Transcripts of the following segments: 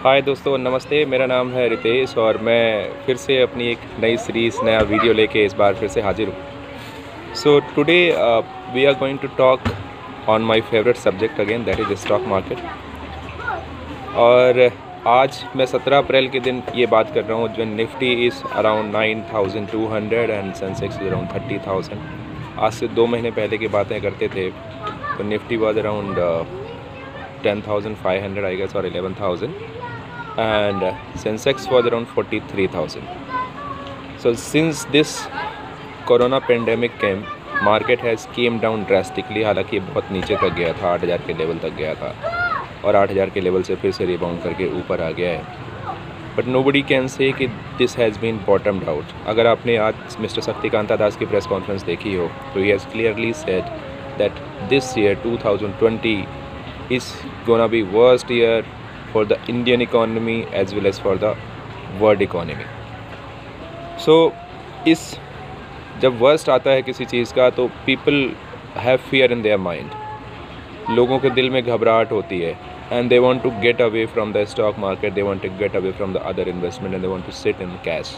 हाय दोस्तों, नमस्ते। मेरा नाम है रितेश और मैं फिर से अपनी एक नई सीरीज़ नया वीडियो लेके इस बार फिर से हाजिर हूँ। So today we are going to talk on my favourite subject again, that is stock market. और आज मैं 17 अप्रैल के दिन ये बात कर रहा हूँ जो Nifty is around 9,200 and Sensex is around 30,000। आज से 2 महीने पहले की बातें करते थे तो Nifty was around 10,500 I guess और 11,000 and Sensex was around 43,000. So since this corona pandemic came, market has came down drastically. हालांकि बहुत नीचे तक गया था, 8,000 के लेवल तक गया था और 8,000 के लेवल से फिर से रिबाउंड करके ऊपर आ गया है। बट nobody can say कि this has been bottomed out. अगर आपने आज मिस्टर शक्तिकांता दास की प्रेस कॉन्फ्रेंस देखी हो तो he has clearly said that this year 2020 is gonna be worst year for the Indian economy as well as for the world economy. So इस जब worst आता है किसी चीज़ का तो people have fear in their mind. लोगों के दिल में घबराहट होती है and they want to get away from the stock market, they want to get away from the other investment and they want to sit in cash.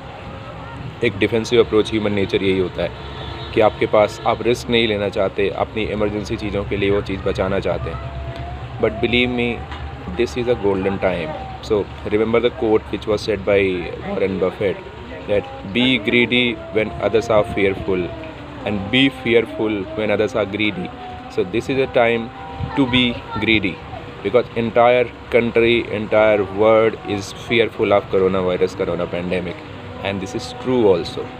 एक defensive approach human nature यही होता है कि आपके पास आप रिस्क नहीं लेना चाहते, अपनी इमरजेंसी चीज़ों के लिए वो चीज़ बचाना चाहते हैं। But believe me, this is a golden time. So remember the quote which was said by Warren Buffett, that be greedy when others are fearful and be fearful when others are greedy. So this is a time to be greedy because entire country, entire world is fearful of coronavirus, corona pandemic, and this is true also.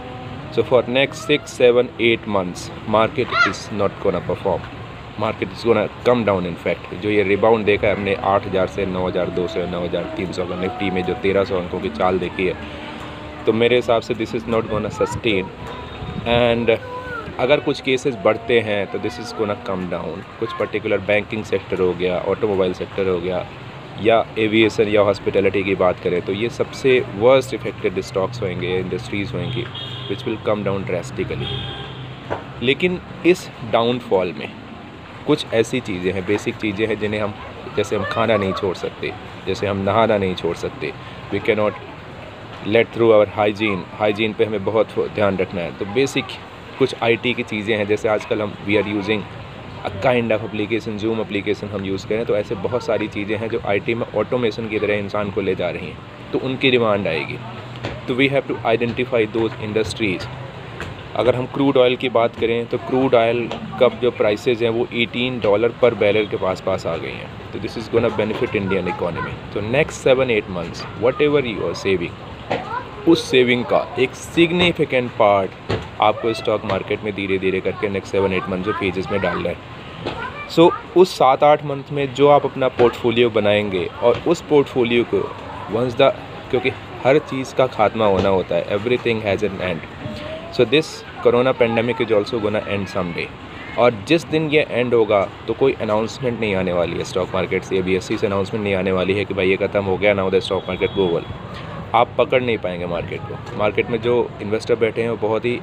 So for next 6, 7, 8 months market is not gonna perform. Market is gonna come down. In fact जो ये rebound देखा है हमने 8,000 से 9,200 9,300 का Nifty में जो 1,300 अंकों की चाल देखी है, तो मेरे हिसाब से this is not gonna sustain. And अगर कुछ केसेस बढ़ते हैं तो this is gonna come down. कुछ पर्टिकुलर बैंकिंग सेक्टर हो गया, ऑटोमोबाइल सेक्टर हो गया या एविएशन या हॉस्पिटैलिटी की बात करें तो ये सबसे वर्स्ट इफेक्टेड स्टॉक्स होंगे, इंडस्ट्रीज़ होंगी which will come down drastically. लेकिन इस डाउनफॉल में कुछ ऐसी चीज़ें हैं, बेसिक चीज़ें हैं जिन्हें हम, जैसे हम खाना नहीं छोड़ सकते, जैसे हम नहाना नहीं छोड़ सकते, we can not let through our hygiene पे हमें बहुत ध्यान रखना है। तो बेसिक कुछ आईटी की चीज़ें हैं, जैसे आजकल हम we are using a kind of application, Zoom application हम यूज़ करें, तो ऐसे बहुत सारी चीज़ें हैं जो आईटी में ऑटोमेशन की तरह इंसान को ले जा रही हैं, तो उनकी डिमांड आएगी। तो we have to identify those industries. अगर हम क्रूड ऑयल की बात करें तो क्रूड ऑयल का जो प्राइसेस हैं वो $18 पर बैरल के पास आ गई हैं। तो this is gonna benefit Indian economy. तो next 7-8 months whatever you are saving, उस सेविंग का एक सिग्निफिकेंट पार्ट आपको स्टॉक मार्केट में धीरे धीरे करके नेक्स्ट 7-8 मंथ जो पेजेस में डालना है। सो उस 7-8 मंथ में जो आप अपना पोर्टफोलियो बनाएंगे और उस पोर्टफोलियो को क्योंकि हर चीज़ का खात्मा होना होता है, everything has an and. So this corona pandemic is also gonna and someday. और जिस दिन ये एंड होगा तो कोई अनाउंसमेंट नहीं आने वाली है स्टॉक मार्केट से, BSE से अनाउंसमेंट नहीं आने वाली है कि भाई ये ख़त्म हो गया, नाउ द स्टॉक मार्केट गोल। आप पकड़ नहीं पाएंगे मार्केट को। मार्केट में जो इन्वेस्टर बैठे हैं वो बहुत ही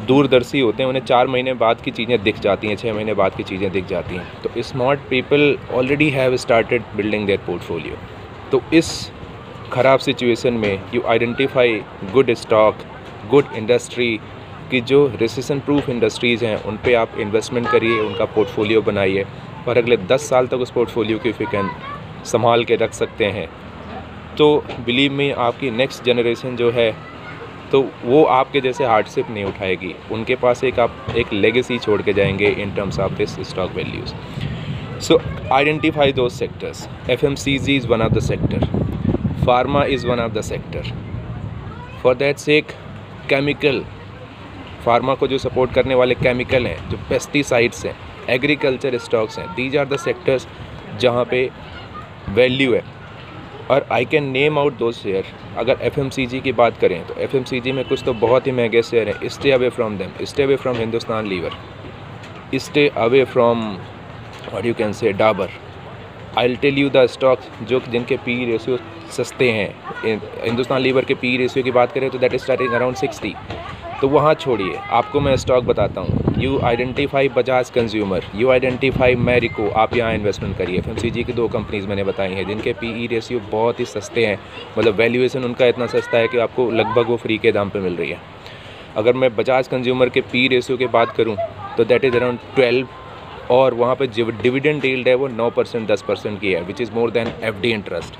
दूरदर्शी होते हैं, उन्हें 4 महीने बाद की चीज़ें दिख जाती हैं, 6 महीने बाद की चीज़ें दिख जाती हैं। तो smart people already have started building their portfolio. तो इस ख़राब सिचुएशन में you identify good stock, good industry की जो रिसेशन प्रूफ इंडस्ट्रीज़ हैं उन पे आप इन्वेस्टमेंट करिए, उनका पोर्टफोलियो बनाइए और अगले 10 साल तक उस पोर्टफोलियो की फिक्र संभाल के रख सकते हैं। तो बिलीव में आपकी नेक्स्ट जनरेशन जो है तो वो आपके जैसे हार्डशिप नहीं उठाएगी, उनके पास आप एक लेगेसी छोड़ के जाएंगे in terms of this stock values. So identify दो sectors. FMCG is one of the sector, pharma is one of the sector. For that sec chemical, pharma को जो सपोर्ट करने वाले केमिकल हैं, जो पेस्टिसाइड्स हैं, एग्रीकल्चर स्टॉक्स हैं, these are the sectors जहाँ पे वैल्यू है। और आई कैन नेम आउट दो शेयर। अगर FMCG की बात करें तो FMCG में कुछ तो बहुत ही महंगे शेयर हैं। Stay away from them, stay away from Hindustan lever, stay away from what you can say Dabur. I will tell you the stocks जो जिनके पी रेशियो सस्ते हैं। हिंदुस्तान लीवर के पी रेशियो की बात करें तो दैट इज स्टार्टिंग अराउंड 60। तो वहाँ छोड़िए, आपको मैं स्टॉक बताता हूँ you identify Bajaj consumer, you identify Marico, आप यहाँ इन्वेस्टमेंट करिए। FMCG की 2 कंपनीज़ मैंने बताई हैं जिनके PE रेशियो बहुत ही सस्ते हैं, मतलब वैल्यूएशन उनका इतना सस्ता है कि आपको लगभग वो फ्री के दाम पे मिल रही है। अगर मैं बजाज कंज्यूमर के PE रेशियो की बात करूँ तो दैट इज़ अराउंड 12, और वहाँ पे डिविडेंड यील्ड है वो 9% 10% की है, which is more than FD interest.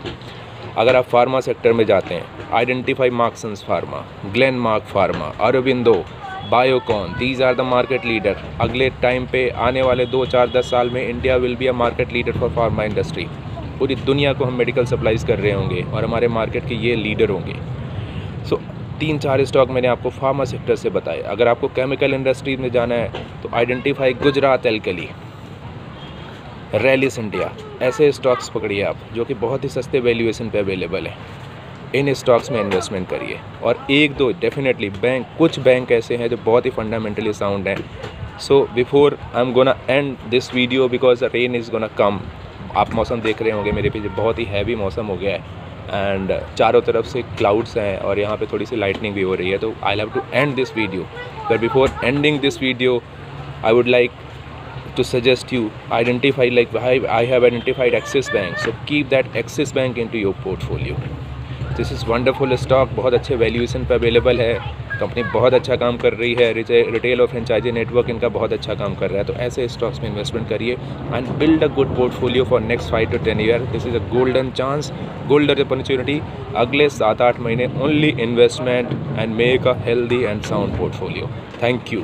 अगर आप फार्मा सेक्टर में जाते हैं, identify Marksans pharma, Glenmark pharma, Aurobindo, Biocon, these are the market leader. अगले टाइम पे आने वाले 2, 4, 10 साल में India will be a market leader for pharma industry. पूरी दुनिया को हम मेडिकल सप्लाईज कर रहे होंगे और हमारे मार्केट के ये लीडर होंगे। सो 3-4 स्टॉक मैंने आपको फार्मा सेक्टर से बताए। अगर आपको केमिकल इंडस्ट्री में जाना है तो identify Gujarat alkali, Rallis India, ऐसे स्टॉक्स पकड़िए आप जो कि बहुत ही सस्ते वैल्यूएशन पे अवेलेबल हैं। इन स्टॉक्स में इन्वेस्टमेंट करिए। और 1-2 डेफिनेटली कुछ बैंक ऐसे हैं जो बहुत ही फंडामेंटली साउंड हैं। So before I am gonna and this video because rain is gonna come. आप मौसम देख रहे होंगे मेरे पीछे, बहुत ही हैवी मौसम हो गया है एंड चारों तरफ से क्लाउड्स हैं और यहाँ पे थोड़ी सी लाइटनिंग भी हो रही है। तो I have to end this video, but before ending this video I would like to suggest you identify, like I have identified Axis Bank, so keep that Axis Bank into your portfolio. This is wonderful stock, बहुत अच्छे valuation पे available है, company बहुत अच्छा काम कर रही है, रिटेल और फ्रेंचाइजी नेटवर्क इनका बहुत अच्छा काम कर रहा है। तो ऐसे स्टॉक्स में इन्वेस्टमेंट करिए and build a good portfolio for next 5 to 10 year. This is a golden chance, golden opportunity. अगले 7-8 महीने only investment and make a healthy and sound portfolio. Thank you.